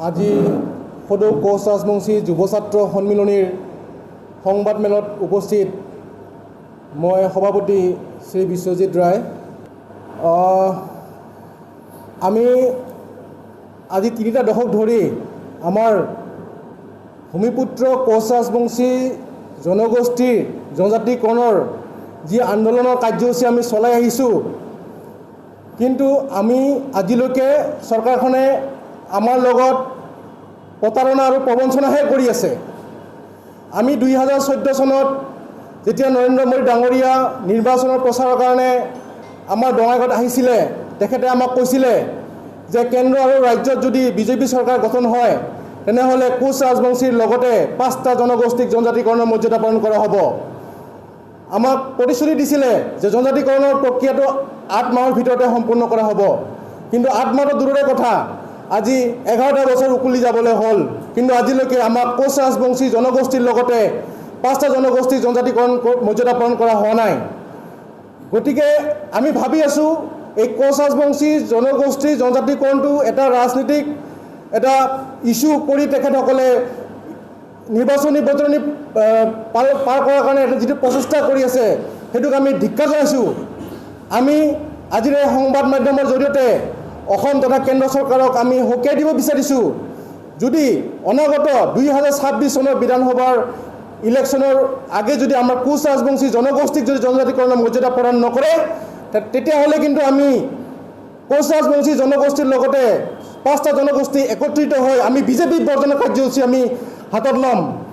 আজি সদৌ কোচ ৰাজবংশী যুৱ ছাত্ৰ সন্মিলনীৰ সংবাদমেলত উপস্থিত মই সভাপতি শ্ৰী বিশ্বজিৎ ৰায়। আমি আজি 3টা দশক ধৰি আমাৰ ভূমিপুত্ৰ কোচ ৰাজবংশী জনগোষ্ঠীৰ জনজাতিকৰণৰ যি আন্দোলনৰ কাৰ্যসূচী আমি চলাই আহিছোঁ, কিন্তু আমি আজিলৈকে চৰকাৰখনে আমাৰ লগত প্ৰতাৰণা আৰু প্ৰবঞ্চনাহে কৰি আছে। আমি 2014 চনত যেতিয়া নৰেন্দ্ৰ মোদী ডাঙৰীয়া নিৰ্বাচনৰ প্ৰচাৰৰ কাৰণে আমাৰ বঙাইগাঁৱত আহিছিলে, তেখেতে আমাক কৈছিলে যে কেন্দ্ৰ আৰু ৰাজ্যত যদি বিজেপি চৰকাৰ গঠন হয় তেনেহ'লে কোচ ৰাজবংশীৰ লগতে 5টা জনগোষ্ঠীক জনজাতিকৰণৰ মৰ্যাদা প্ৰদান কৰা হ'ব। আমাক প্ৰতিশ্ৰুতি দিছিলে যে জনজাতিকৰণৰ প্ৰক্ৰিয়াটো 8 মাহৰ ভিতৰতে সম্পূৰ্ণ কৰা হ'ব, কিন্তু 8 মাহৰ দূৰৰে কথা, আজি 11টা বছৰ উকলি যাবলৈ হ'ল, কিন্তু আজিলৈকে আমাক কোচ ৰাজবংশী জনগোষ্ঠীৰ লগতে 5টা জনগোষ্ঠীৰ জনজাতিকৰণ মৰ্যাদা প্ৰদান কৰা হোৱা নাই। গতিকে আমি ভাবি আছোঁ এই কোচ ৰাজবংশী জনগোষ্ঠীৰ জনজাতিকৰণটো এটা ৰাজনীতিক এটা ইস্যু কৰি তেখেতসকলে নিৰ্বাচনী বতৰণি পাৰ কৰাৰ কাৰণে যিটো প্ৰচেষ্টা কৰি আছে সেইটোক আমি ধিক্কাৰ জনাইছোঁ। আমি আজিৰ এই সংবাদ মাধ্যমৰ জৰিয়তে অসম তথা কেন্দ্ৰ চৰকাৰক আমি সকীয়াই দিব বিচাৰিছোঁ, যদি অনাগত 2026 চনৰ বিধানসভাৰ ইলেকশ্যনৰ আগে যদি আমাৰ কোচ ৰাজবংশী জনগোষ্ঠীক যদি জনজাতিকৰণৰ মৰ্যাদা প্ৰদান নকৰে, তেতিয়াহ'লে কিন্তু আমি কোচ ৰাজবংশী জনগোষ্ঠীৰ লগতে 5টা জনগোষ্ঠী একত্ৰিত হৈ আমি বিজেপি বৰ্জনৰ কাৰ্যসূচী আমি হাতত ল'ম।